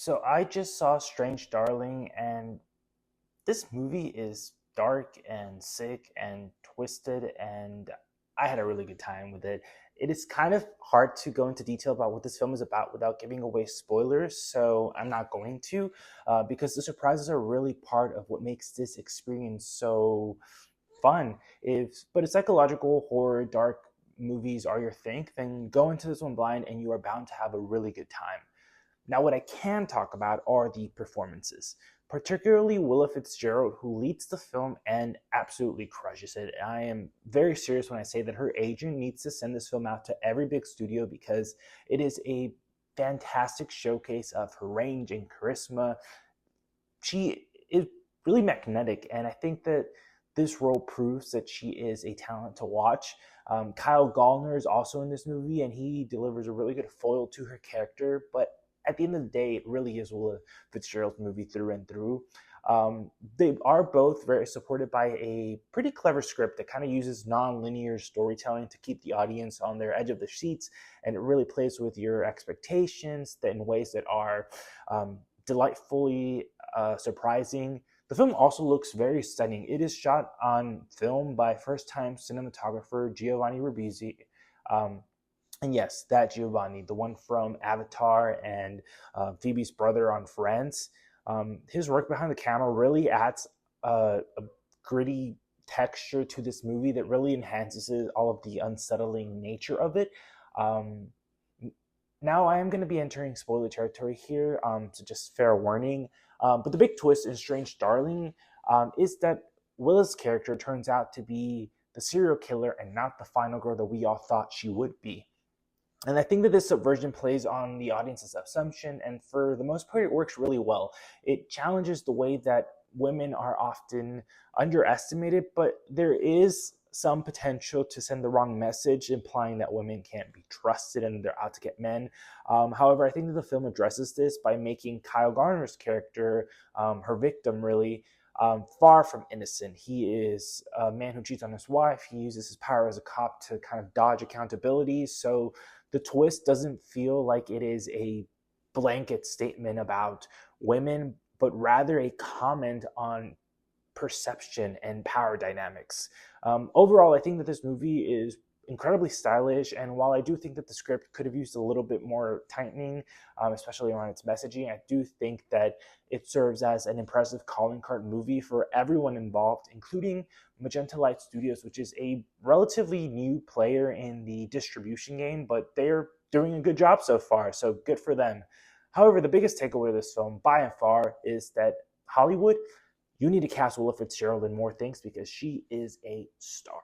So I just saw Strange Darling, and this movie is dark and sick and twisted, and I had a really good time with it. It is kind of hard to go into detail about what this film is about without giving away spoilers, so I'm not going to, because the surprises are really part of what makes this experience so fun. But if psychological horror, dark movies are your thing, then go into this one blind, and you are bound to have a really good time. Now, what I can talk about are the performances, particularly Willa Fitzgerald, who leads the film and absolutely crushes it. I am very serious when I say that her agent needs to send this film out to every big studio because it is a fantastic showcase of her range and charisma. She is really magnetic, and I think that this role proves that she is a talent to watch. Kyle Gallner is also in this movie, and he delivers a really good foil to her character. But at the end of the day, it really is Willa Fitzgerald's movie through and through. They are both very supported by a pretty clever script that kind of uses non-linear storytelling to keep the audience on their edge of their seats, and it really plays with your expectations in ways that are delightfully surprising. The film also looks very stunning. It is shot on film by first-time cinematographer Giovanni Ribisi. Um, and yes, that Giovanni, the one from Avatar and Phoebe's brother on Friends. His work behind the camera really adds a gritty texture to this movie that really enhances all of the unsettling nature of it. Um, Now I am going to be entering spoiler territory here, so just fair warning. But the big twist in Strange Darling is that Willa's character turns out to be the serial killer and not the final girl that we all thought she would be. And I think that this subversion plays on the audience's assumption, and for the most part, it works really well. It challenges the way that women are often underestimated, but there is some potential to send the wrong message, implying that women can't be trusted and they're out to get men. However, I think that the film addresses this by making Kyle Garner's character, her victim, really far from innocent. He is a man who cheats on his wife. He uses his power as a cop to kind of dodge accountability. So the twist doesn't feel like it is a blanket statement about women, but rather a comment on perception and power dynamics. Overall, I think that this movie is incredibly stylish, and while I do think that the script could have used a little bit more tightening, especially around its messaging, I do think that it serves as an impressive calling card movie for everyone involved, including Magenta Light Studios, which is a relatively new player in the distribution game, but they're doing a good job so far, so good for them. However, the biggest takeaway of this film, by and far, is that Hollywood, you need to cast Willa Fitzgerald in more things because she is a star.